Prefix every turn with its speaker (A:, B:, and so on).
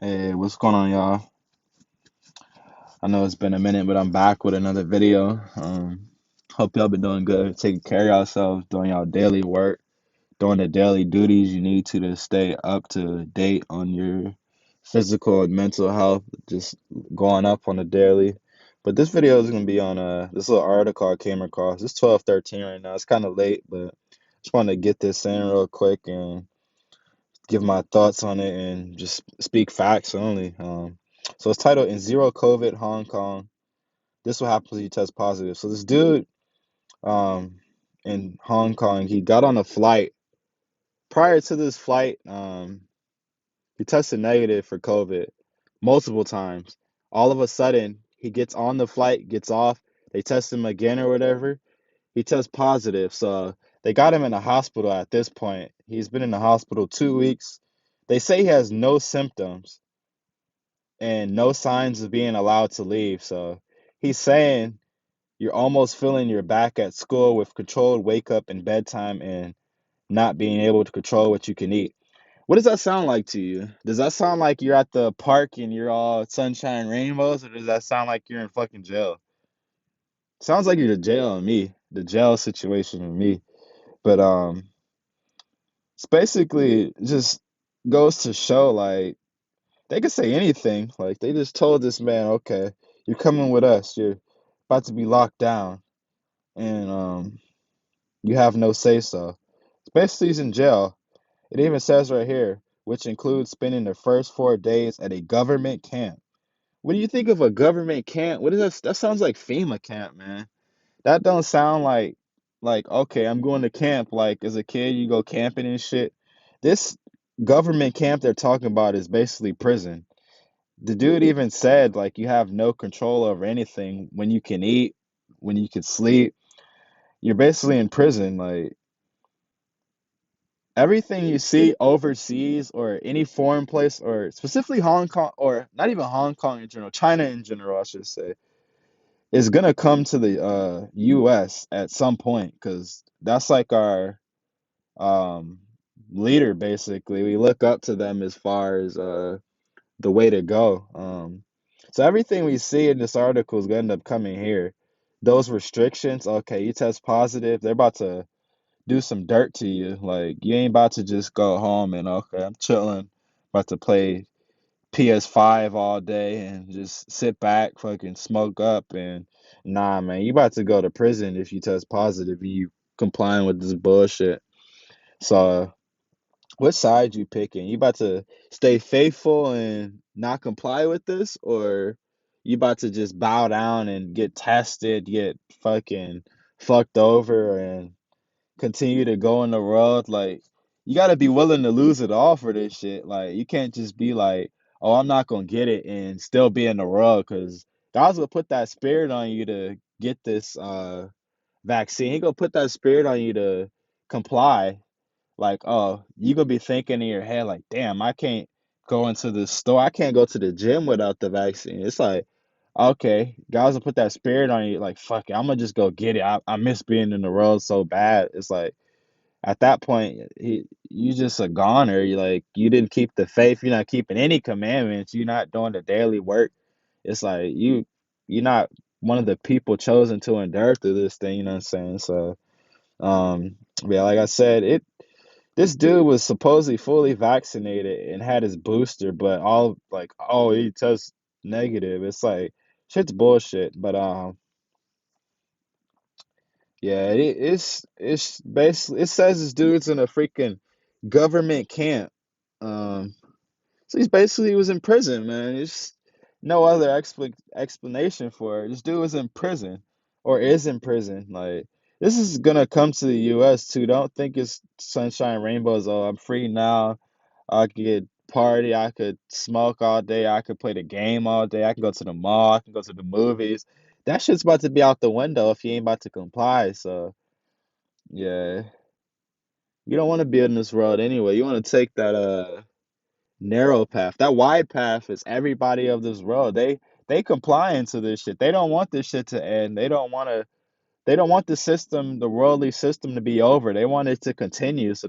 A: Hey, what's going on, y'all? I know it's been a minute, but I'm back with another video. Hope y'all been doing good, taking care of yourselves, doing y'all daily work, doing the daily duties you need to stay up to date on your physical and mental health, just going up on the daily. But this video is gonna be on this little article I came across. It's 12:13 right now. It's kind of late, but just want to get this in real quick and give my thoughts on it and just speak facts only. So it's titled "In Zero COVID Hong Kong, This Will Happen if you test positive." So this dude, um, in Hong Kong, he got on a flight. Prior to this flight, he tested negative for COVID multiple times. All of a sudden, he gets on the flight, gets off. They test him again or whatever. He tests positive. So they got him in the hospital at this point. He's been in the hospital 2 weeks. They say he has no symptoms and no signs of being allowed to leave. So he's saying you're almost feeling you're back at school with controlled wake up and bedtime and not being able to control what you can eat. What does that sound like to you? Does that sound like you're at the park and you're all sunshine and rainbows, or does that sound like you're in fucking jail? Sounds like you're in jail to me, the jail situation with me. But it's basically just goes to show like they could say anything. Like they just told this man, okay, you're coming with us. You're about to be locked down, and you have no say so. Basically, he's in jail. It even says right here, which includes spending the first 4 days at a government camp. What do you think of a government camp? What is that? That sounds like FEMA camp, man. That don't sound like okay, I'm going to camp. Like as a kid, you go camping and shit. This government camp they're talking about is basically prison. The dude even said like you have no control over anything when you can eat, when you can sleep. You're basically in prison. Like everything you see overseas or any foreign place or specifically Hong Kong or not even Hong Kong in general, China in general, I should say, is gonna come to the US at some point because that's like our um leader basically. We look up to them as far as the way to go. So everything we see in this article is gonna end up coming here. Those restrictions, okay, you test positive, they're about to do some dirt to you. Like you ain't about to just go home and okay, I'm chilling, about to play PS5 all day and just sit back, fucking smoke up and nah, man, you about to go to prison if you test positive and you complying with this bullshit. So what side you picking? You about to stay faithful and not comply with this, or you about to just bow down and get tested, get fucking fucked over and continue to go in the world, like you got to be willing to lose it all for this shit. Like you can't just be like, "Oh, I'm not gonna get it," and still be in the world, because God's gonna put that spirit on you to get this vaccine. He gonna put that spirit on you to comply. Like, oh, you gonna be thinking in your head like, "Damn, I can't go into the store. I can't go to the gym without the vaccine." It's like, okay, God's gonna put that spirit on you. Like, fuck it, I'm gonna just go get it. I miss being in the world so bad. It's like at that point, you just a goner. You like you didn't keep the faith. You're not keeping any commandments. You're not doing the daily work. It's like you're not one of the people chosen to endure through this thing. You know what I'm saying? So, yeah, like I said, this dude was supposedly fully vaccinated and had his booster, but all like, oh, he tests negative. It's like shit's bullshit. But yeah, it's basically it says this dude's in a freaking government camp. Um, so he's basically he was in prison, man. It's no other explanation for it. This dude was in prison or is in prison. Like this is gonna come to the U.S. too. Don't think it's sunshine rainbows. Oh, I'm free now. I could party. I could smoke all day. I could play the game all day. I can go to the mall. I can go to the movies. That shit's about to be out the window if you ain't about to comply. So. Yeah, you don't want to be in this world anyway. You want to take that narrow path. That wide path is everybody of this world. They complying to this shit. They don't want this shit to end. They don't want the system, the worldly system to be over. They want it to continue. So